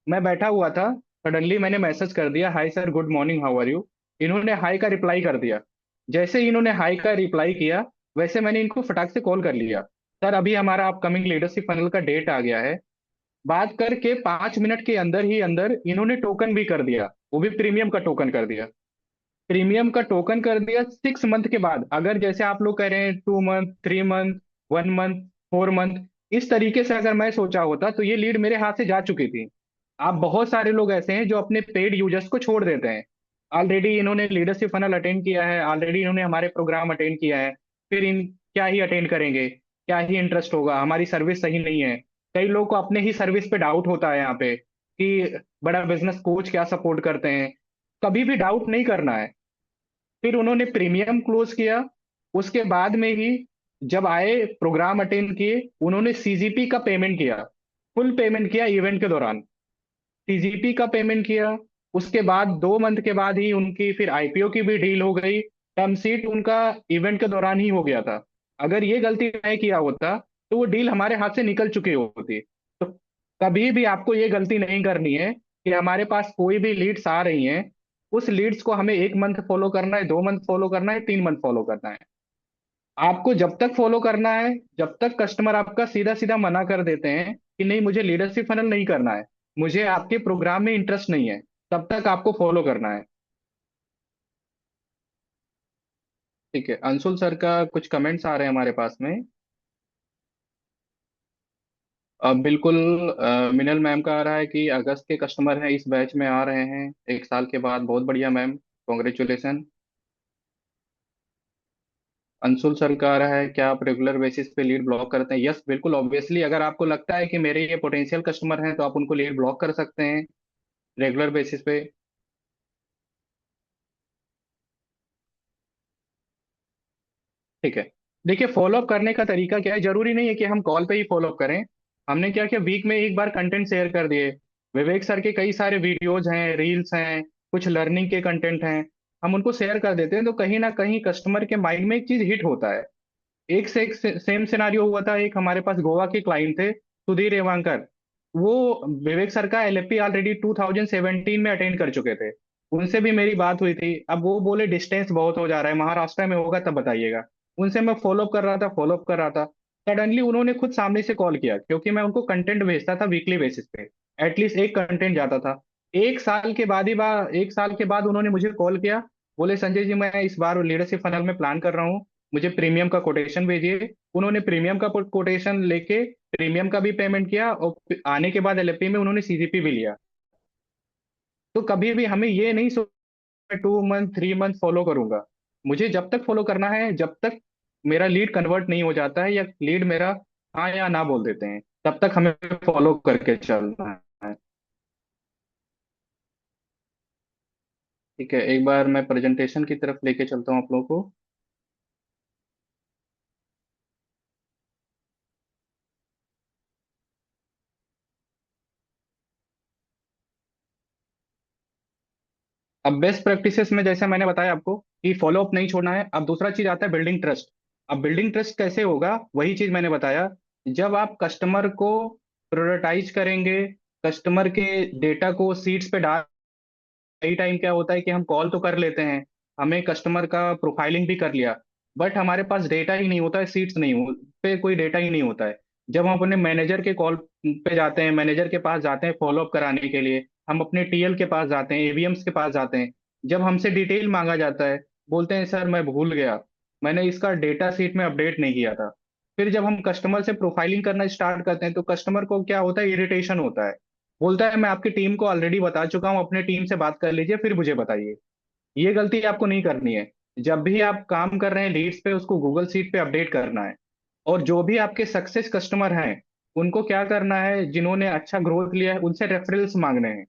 मैं बैठा हुआ था, सडनली मैंने मैसेज कर दिया, hi sir, good morning, how are you. इन्होंने हाय का रिप्लाई कर दिया। जैसे ही इन्होंने हाय का रिप्लाई किया, वैसे मैंने इनको फटाक से कॉल कर लिया। सर अभी हमारा अपकमिंग लीडरशिप फनल का डेट आ गया है। बात करके 5 मिनट के अंदर ही अंदर इन्होंने टोकन भी कर दिया, वो भी प्रीमियम का टोकन कर दिया। प्रीमियम का टोकन कर दिया 6 मंथ के बाद। अगर जैसे आप लोग कह रहे हैं 2 मंथ, 3 मंथ, 1 मंथ, 4 मंथ, इस तरीके से अगर मैं सोचा होता तो ये लीड मेरे हाथ से जा चुकी थी। आप बहुत सारे लोग ऐसे हैं जो अपने पेड यूजर्स को छोड़ देते हैं। ऑलरेडी इन्होंने लीडरशिप फनल अटेंड किया है, ऑलरेडी इन्होंने हमारे प्रोग्राम अटेंड किया है, फिर इन क्या ही अटेंड करेंगे, क्या ही इंटरेस्ट होगा, हमारी सर्विस सही नहीं है। कई लोग को अपने ही सर्विस पे डाउट होता है यहाँ पे कि बड़ा बिजनेस कोच क्या सपोर्ट करते हैं। कभी भी डाउट नहीं करना है। फिर उन्होंने प्रीमियम क्लोज किया। उसके बाद में ही जब आए, प्रोग्राम अटेंड किए, उन्होंने सीजीपी का पेमेंट किया, फुल पेमेंट किया इवेंट के दौरान। सीजीपी का पेमेंट किया। उसके बाद 2 मंथ के बाद ही उनकी फिर आईपीओ की भी डील हो गई। टर्म शीट उनका इवेंट के दौरान ही हो गया था। अगर ये गलती नहीं किया होता तो वो डील हमारे हाथ से निकल चुकी होती। तो कभी भी आपको ये गलती नहीं करनी है कि हमारे पास कोई भी लीड्स आ रही हैं, उस लीड्स को हमें 1 मंथ फॉलो करना है, 2 मंथ फॉलो करना है, 3 मंथ फॉलो करना है। आपको जब तक फॉलो करना है, जब तक कस्टमर आपका सीधा सीधा मना कर देते हैं कि नहीं मुझे लीडरशिप फनल नहीं करना है, मुझे आपके प्रोग्राम में इंटरेस्ट नहीं है, तब तक आपको फॉलो करना है। ठीक है, अंशुल सर का कुछ कमेंट्स आ रहे हैं हमारे पास में। बिल्कुल। मिनल मैम का आ रहा है कि अगस्त के कस्टमर हैं, इस बैच में आ रहे हैं 1 साल के बाद। बहुत बढ़िया मैम, कॉन्ग्रेचुलेसन। अंशुल सर का आ रहा है, क्या आप रेगुलर बेसिस पे लीड ब्लॉक करते हैं? यस, बिल्कुल ऑब्वियसली, अगर आपको लगता है कि मेरे ये पोटेंशियल कस्टमर हैं तो आप उनको लीड ब्लॉक कर सकते हैं रेगुलर बेसिस पे। ठीक है। देखिए, फॉलोअप करने का तरीका क्या है, जरूरी नहीं है कि हम कॉल पे ही फॉलोअप करें। हमने क्या किया, वीक में एक बार कंटेंट शेयर कर दिए। विवेक सर के कई सारे वीडियोज हैं, रील्स हैं, कुछ लर्निंग के कंटेंट हैं, हम उनको शेयर कर देते हैं तो कहीं ना कहीं कस्टमर के माइंड में एक चीज हिट होता है। एक से एक सेम सिनारियो हुआ था। एक हमारे पास गोवा के क्लाइंट थे, सुधीर रेवांकर। वो विवेक सर का एलएपी ऑलरेडी 2017 में अटेंड कर चुके थे। उनसे भी मेरी बात हुई थी। अब वो बोले डिस्टेंस बहुत हो जा रहा है, महाराष्ट्र में होगा तब बताइएगा। उनसे मैं फॉलोअप कर रहा था, फॉलोअप कर रहा था। सडनली उन्होंने खुद सामने से कॉल किया, क्योंकि मैं उनको कंटेंट भेजता था वीकली बेसिस पे। एटलीस्ट एक कंटेंट जाता था। 1 साल के बाद उन्होंने मुझे कॉल किया। बोले संजय जी, मैं इस बार लीडरशिप फनल में प्लान कर रहा हूँ, मुझे प्रीमियम का कोटेशन भेजिए। उन्होंने प्रीमियम का कोटेशन लेके प्रीमियम का भी पेमेंट किया, और आने के बाद एलएपी में उन्होंने सीजीपी भी लिया। तो कभी भी हमें ये नहीं सोचना 2 मंथ 3 मंथ फॉलो करूंगा। मुझे जब तक फॉलो करना है, जब तक मेरा लीड कन्वर्ट नहीं हो जाता है या लीड मेरा हाँ या ना बोल देते हैं, तब तक हमें फॉलो करके चलना है। ठीक है, एक बार मैं प्रेजेंटेशन की तरफ लेके चलता हूँ आप लोगों को। अब बेस्ट प्रैक्टिसेस में जैसे मैंने बताया आपको कि फॉलो अप नहीं छोड़ना है। अब दूसरा चीज आता है बिल्डिंग ट्रस्ट। अब बिल्डिंग ट्रस्ट कैसे होगा, वही चीज मैंने बताया। जब आप कस्टमर को प्रोडक्टाइज करेंगे, कस्टमर के डेटा को सीट्स पे डाल। कई टाइम क्या होता है कि हम कॉल तो कर लेते हैं, हमें कस्टमर का प्रोफाइलिंग भी कर लिया, बट हमारे पास डेटा ही नहीं होता है, सीट्स नहीं हो पे कोई डेटा ही नहीं होता है। जब हम अपने मैनेजर के कॉल पे जाते हैं, मैनेजर के पास जाते हैं फॉलोअप कराने के लिए, हम अपने टीएल के पास जाते हैं, एवीएम्स के पास जाते हैं। जब हमसे डिटेल मांगा जाता है, बोलते हैं सर मैं भूल गया, मैंने इसका डेटा सीट में अपडेट नहीं किया था। फिर जब हम कस्टमर से प्रोफाइलिंग करना स्टार्ट करते हैं तो कस्टमर को क्या होता है, इरिटेशन होता है। बोलता है मैं आपकी टीम को ऑलरेडी बता चुका हूँ, अपने टीम से बात कर लीजिए फिर मुझे बताइए। ये गलती आपको नहीं करनी है। जब भी आप काम कर रहे हैं लीड्स पे, उसको गूगल सीट पे अपडेट करना है। और जो भी आपके सक्सेस कस्टमर हैं, उनको क्या करना है, जिन्होंने अच्छा ग्रोथ लिया है उनसे रेफरल्स मांगने हैं।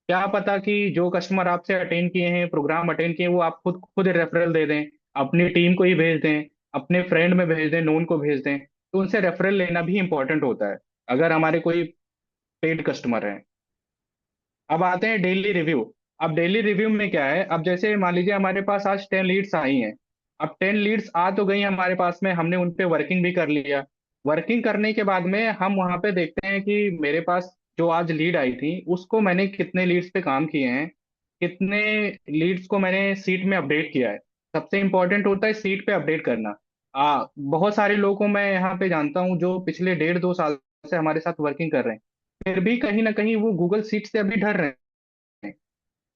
क्या पता कि जो कस्टमर आपसे अटेंड किए हैं, प्रोग्राम अटेंड किए हैं, वो आप खुद खुद रेफरल दे दें, अपनी टीम को ही भेज दें, अपने फ्रेंड में भेज दें, नोन को भेज दें। तो उनसे रेफरल लेना भी इंपॉर्टेंट होता है, अगर हमारे कोई पेड कस्टमर हैं। अब आते हैं डेली रिव्यू। अब डेली रिव्यू में क्या है, अब जैसे मान लीजिए हमारे पास आज 10 लीड्स आई हैं। अब 10 लीड्स आ तो गई हमारे पास में, हमने उन पे वर्किंग भी कर लिया। वर्किंग करने के बाद में हम वहां पे देखते हैं कि मेरे पास जो आज लीड आई थी उसको मैंने कितने लीड्स पे काम किए हैं, कितने लीड्स को मैंने सीट में अपडेट किया है। सबसे इंपॉर्टेंट होता है सीट पे अपडेट करना। बहुत सारे लोगों को मैं यहाँ पे जानता हूँ जो पिछले 1.5 2 साल से हमारे साथ वर्किंग कर रहे हैं, फिर भी कहीं ना कहीं वो गूगल सीट से अभी डर रहे हैं।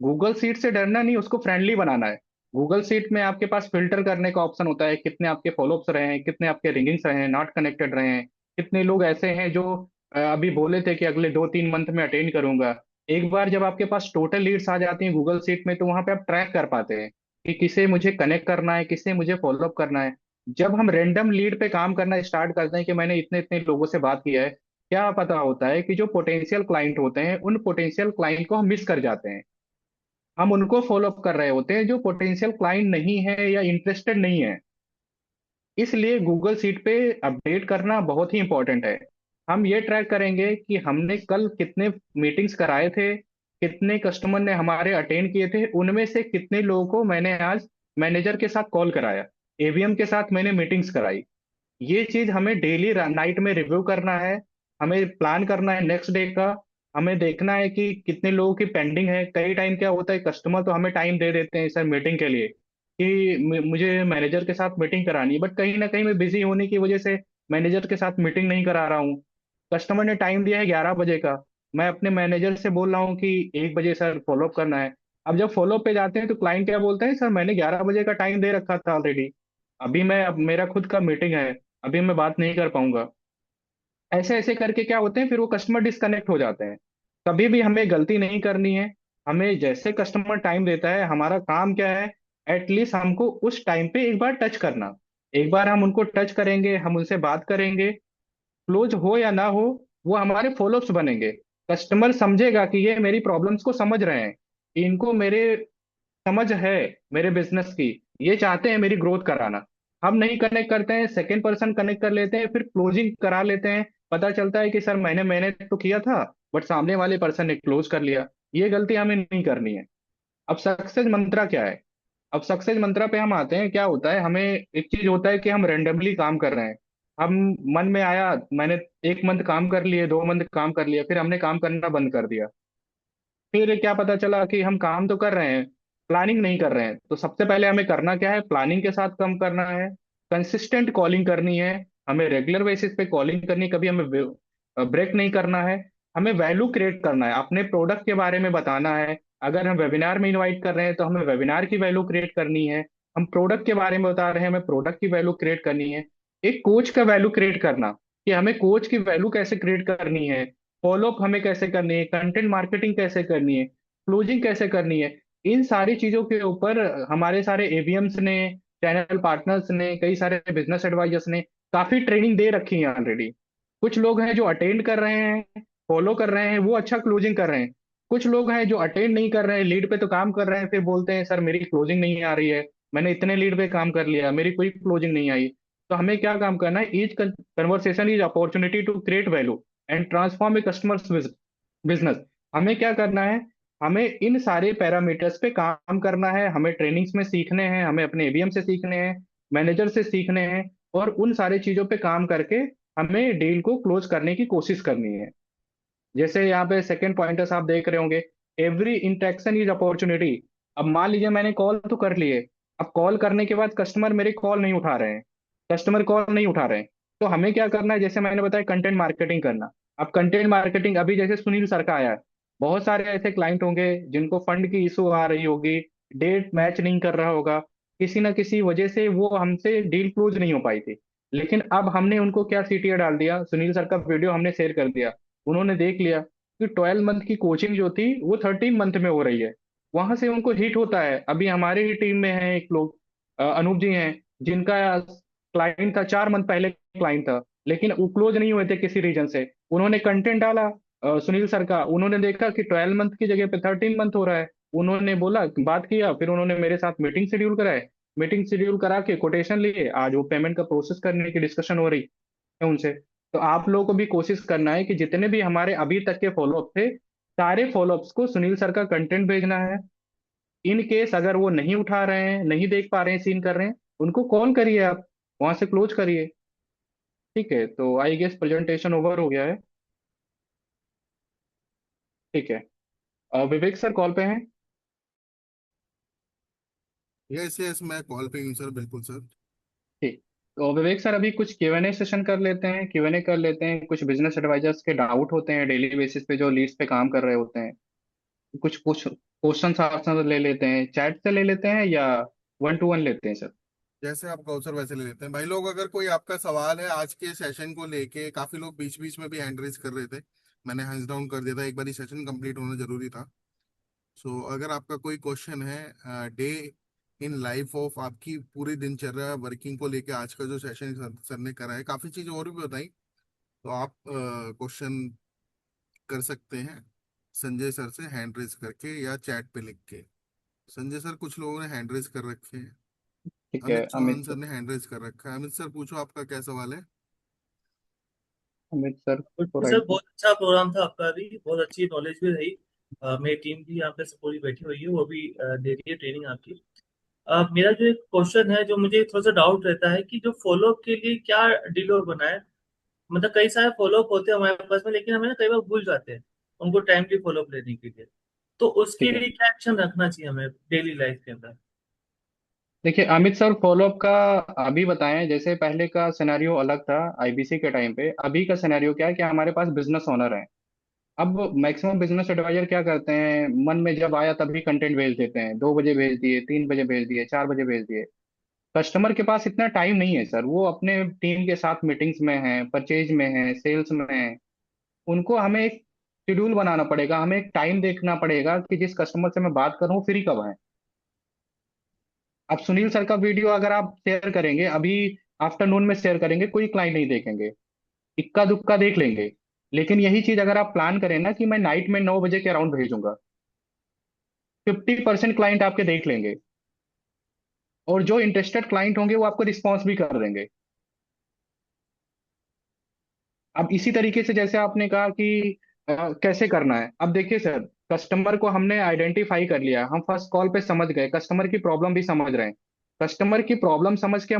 गूगल सीट से डरना नहीं, उसको फ्रेंडली बनाना है। गूगल सीट में आपके पास फिल्टर करने का ऑप्शन होता है, कितने आपके फॉलोअप्स रहे हैं, कितने आपके रिंगिंग्स रहे हैं, नॉट कनेक्टेड रहे हैं, कितने लोग ऐसे हैं जो अभी बोले थे कि अगले 2 3 मंथ में अटेंड करूंगा। एक बार जब आपके पास टोटल लीड्स आ जाती हैं गूगल सीट में, तो वहां पे आप ट्रैक कर पाते हैं कि किसे मुझे कनेक्ट करना है, किसे मुझे फॉलोअप करना है। जब हम रेंडम लीड पे काम करना स्टार्ट करते हैं कि मैंने इतने इतने लोगों से बात किया है, क्या पता होता है कि जो पोटेंशियल क्लाइंट होते हैं उन पोटेंशियल क्लाइंट को हम मिस कर जाते हैं। हम उनको फॉलो अप कर रहे होते हैं जो पोटेंशियल क्लाइंट नहीं है या इंटरेस्टेड नहीं है। इसलिए गूगल सीट पे अपडेट करना बहुत ही इंपॉर्टेंट है। हम ये ट्रैक करेंगे कि हमने कल कितने मीटिंग्स कराए थे, कितने कस्टमर ने हमारे अटेंड किए थे, उनमें से कितने लोगों को मैंने आज मैनेजर के साथ कॉल कराया, एवीएम के साथ मैंने मीटिंग्स कराई। ये चीज हमें डेली नाइट में रिव्यू करना है। हमें प्लान करना है नेक्स्ट डे का। हमें देखना है कि कितने लोगों की पेंडिंग है। कई टाइम क्या होता है, कस्टमर तो हमें टाइम दे देते हैं सर मीटिंग के लिए कि मुझे मैनेजर के साथ मीटिंग करानी है, बट कहीं ना कहीं मैं बिजी होने की वजह से मैनेजर के साथ मीटिंग नहीं करा रहा हूँ। कस्टमर ने टाइम दिया है 11 बजे का, मैं अपने मैनेजर से बोल रहा हूँ कि 1 बजे सर फॉलोअप करना है। अब जब फॉलो पे जाते हैं तो क्लाइंट क्या बोलते हैं, सर मैंने 11 बजे का टाइम दे रखा था ऑलरेडी, अब मेरा खुद का मीटिंग है, अभी मैं बात नहीं कर पाऊंगा। ऐसे ऐसे करके क्या होते हैं, फिर वो कस्टमर डिस्कनेक्ट हो जाते हैं। कभी भी हमें गलती नहीं करनी है। हमें जैसे कस्टमर टाइम देता है, हमारा काम क्या है, एटलीस्ट हमको उस टाइम पे एक बार टच करना। एक बार हम उनको टच करेंगे, हम उनसे बात करेंगे, क्लोज हो या ना हो, वो हमारे फॉलोअप्स बनेंगे। कस्टमर समझेगा कि ये मेरी प्रॉब्लम्स को समझ रहे हैं, इनको मेरे समझ है मेरे बिजनेस की, ये चाहते हैं मेरी ग्रोथ कराना। हम नहीं कनेक्ट करते हैं, सेकेंड पर्सन कनेक्ट कर लेते हैं, फिर क्लोजिंग करा लेते हैं। पता चलता है कि सर मैंने मैंने तो किया था, बट सामने वाले पर्सन ने क्लोज कर लिया। ये गलती हमें नहीं करनी है। अब सक्सेस मंत्रा क्या है? अब सक्सेस मंत्रा पे हम आते हैं। क्या होता है, हमें एक चीज होता है कि हम रेंडमली काम कर रहे हैं। हम मन में आया, मैंने 1 मंथ काम कर लिए, 2 मंथ काम कर लिया, फिर हमने काम करना बंद कर दिया। फिर क्या पता चला कि हम काम तो कर रहे हैं, प्लानिंग नहीं कर रहे हैं। तो सबसे पहले हमें करना क्या है, प्लानिंग के साथ काम करना है, कंसिस्टेंट कॉलिंग करनी है, हमें रेगुलर बेसिस पे कॉलिंग करनी है, कभी हमें ब्रेक नहीं करना है। हमें वैल्यू क्रिएट करना है, अपने प्रोडक्ट के बारे में बताना है। अगर हम वेबिनार में इनवाइट कर रहे हैं तो हमें वेबिनार की वैल्यू क्रिएट करनी है। हम प्रोडक्ट के बारे में बता रहे हैं, हमें प्रोडक्ट की वैल्यू क्रिएट करनी है। एक कोच का वैल्यू क्रिएट करना, कि हमें कोच की वैल्यू कैसे क्रिएट करनी है, फॉलोअप हमें कैसे करनी है, कंटेंट मार्केटिंग कैसे करनी है, क्लोजिंग कैसे करनी है। इन सारी चीजों के ऊपर हमारे सारे एवीएम्स ने, चैनल पार्टनर्स ने, कई सारे बिजनेस एडवाइजर्स ने काफी ट्रेनिंग दे रखी है ऑलरेडी। कुछ लोग हैं जो अटेंड कर रहे हैं, फॉलो कर रहे हैं, वो अच्छा क्लोजिंग कर रहे हैं। कुछ लोग हैं जो अटेंड नहीं कर रहे हैं, लीड पे तो काम कर रहे हैं, फिर बोलते हैं सर मेरी क्लोजिंग नहीं आ रही है, मैंने इतने लीड पे काम कर लिया, मेरी कोई क्लोजिंग नहीं आई। तो हमें क्या काम करना है, each conversation is opportunity to create value and transform a customers business. हमें क्या करना है, हमें इन सारे पैरामीटर्स पे काम करना है, हमें ट्रेनिंग्स में सीखने हैं, हमें अपने एबीएम से सीखने हैं, मैनेजर से सीखने हैं, और उन सारे चीजों पे काम करके हमें डील को क्लोज करने की कोशिश करनी है। जैसे यहाँ पे सेकंड पॉइंटर्स आप देख रहे होंगे, एवरी इंटरेक्शन इज अपॉर्चुनिटी। अब मान लीजिए मैंने कॉल तो कर लिए, अब कॉल करने के बाद कस्टमर मेरे कॉल नहीं उठा रहे हैं, कस्टमर कॉल नहीं उठा रहे हैं, तो हमें क्या करना है, जैसे मैंने बताया कंटेंट मार्केटिंग करना। अब कंटेंट मार्केटिंग, अभी जैसे सुनील सर का आया है, बहुत सारे ऐसे क्लाइंट होंगे जिनको फंड की इशू आ रही होगी, डेट मैच नहीं कर रहा होगा, किसी ना किसी वजह से वो हमसे डील क्लोज नहीं हो पाई थी। लेकिन अब हमने उनको क्या सीटीआर डाल दिया, सुनील सर का वीडियो हमने शेयर कर दिया, उन्होंने देख लिया कि 12 मंथ की कोचिंग जो थी वो 13 मंथ में हो रही है। वहां से उनको हिट होता है। अभी हमारे ही टीम में है एक लोग, अनूप जी हैं, जिनका क्लाइंट था 4 मंथ पहले क्लाइंट था, लेकिन वो क्लोज नहीं हुए थे किसी रीजन से। उन्होंने कंटेंट डाला सुनील सर का, उन्होंने देखा कि 12 मंथ की जगह पे 13 मंथ हो रहा है। उन्होंने बोला, बात किया, फिर उन्होंने मेरे साथ मीटिंग शेड्यूल कराए, मीटिंग शेड्यूल करा के कोटेशन लिए, आज वो पेमेंट का प्रोसेस करने की डिस्कशन हो रही है उनसे। तो आप लोगों को भी कोशिश करना है कि जितने भी हमारे अभी तक के फॉलोअप थे, सारे फॉलोअप्स को सुनील सर का कंटेंट भेजना है। इन केस अगर वो नहीं उठा रहे हैं, नहीं देख पा रहे हैं, सीन कर रहे हैं, उनको कॉल करिए आप, वहां से क्लोज करिए। ठीक है, तो आई गेस प्रेजेंटेशन ओवर हो गया है। ठीक है, विवेक सर कॉल पे हैं? यस यस, मैं कॉल पे हूँ सर, बिल्कुल सर। ठीक। तो विवेक सर अभी कुछ Q&A सेशन कर लेते हैं, Q&A कर लेते हैं। कुछ बिजनेस एडवाइजर्स के डाउट होते हैं डेली बेसिस पे, जो लीड्स पे काम कर रहे होते हैं। कुछ कुछ क्वेश्चन आंसर ले लेते हैं, चैट से ले लेते हैं या 1 to 1 लेते हैं सर? जैसे आप कहो सर वैसे ले लेते हैं भाई लोग। अगर कोई आपका सवाल है आज के सेशन को लेके, काफी लोग बीच बीच में भी हैंड रेज कर रहे थे, मैंने हैंड्स डाउन कर दिया था, एक बार सेशन कंप्लीट होना जरूरी था। सो अगर आपका कोई क्वेश्चन है डे इन लाइफ ऑफ आपकी पूरी दिनचर्या वर्किंग को लेके, आज का जो सेशन सर ने करा है, काफी चीजें और भी बताई, तो आप क्वेश्चन कर सकते हैं संजय सर से हैंड रेज करके या चैट पे लिख के। संजय सर, कुछ लोगों ने हैंड रेज कर रखे हैं। ठीक है, अमित चौहान अमित सर सर। ने हैंड रेज कर रखा है। अमित सर पूछो, आपका क्या सवाल है। अमित सर को बिल्कुल सर, राइट। बहुत अच्छा प्रोग्राम था आपका भी, बहुत अच्छी नॉलेज भी रही। मेरी टीम भी यहाँ पे से पूरी बैठी हुई है, वो भी दे रही है ट्रेनिंग आपकी। मेरा जो एक क्वेश्चन है, जो मुझे थोड़ा सा डाउट रहता है कि जो फॉलोअप के लिए क्या डीलर बनाए। मतलब कई सारे फॉलोअप होते हैं हमारे पास में, लेकिन हमें ना कई बार भूल जाते हैं उनको टाइमली फॉलोअप लेने के लिए। तो उसके ठीक है, लिए क्या एक्शन रखना चाहिए हमें डेली लाइफ के अंदर। देखिए अमित सर, फॉलोअप का अभी बताएं। जैसे पहले का सिनेरियो अलग था आईबीसी के टाइम पे, अभी का सिनेरियो क्या है कि हमारे पास बिजनेस ओनर है, अब मैक्सिमम बिजनेस एडवाइजर क्या करते हैं, मन में जब आया तभी कंटेंट भेज देते हैं, 2 बजे भेज दिए, 3 बजे भेज दिए, 4 बजे भेज दिए। कस्टमर के पास इतना टाइम नहीं है सर, वो अपने टीम के साथ मीटिंग्स में है, परचेज में है, सेल्स में है। उनको हमें एक शेड्यूल बनाना पड़ेगा, हमें एक टाइम देखना पड़ेगा कि जिस कस्टमर से मैं बात कर रहा हूँ फ्री कब है। अब सुनील सर का वीडियो अगर आप शेयर करेंगे अभी आफ्टरनून में शेयर करेंगे, कोई क्लाइंट नहीं देखेंगे, इक्का दुक्का देख लेंगे। लेकिन यही चीज अगर आप प्लान करें ना कि मैं नाइट में 9 बजे के अराउंड भेजूंगा, 50% क्लाइंट आपके देख लेंगे, और जो इंटरेस्टेड क्लाइंट होंगे वो आपको रिस्पॉन्स भी कर देंगे। अब इसी तरीके से जैसे आपने कहा कि कैसे करना है, अब देखिए सर, कस्टमर को हमने आइडेंटिफाई कर लिया, हम फर्स्ट कॉल पे समझ गए, कस्टमर की प्रॉब्लम भी समझ रहे हैं। कस्टमर की प्रॉब्लम समझ के हम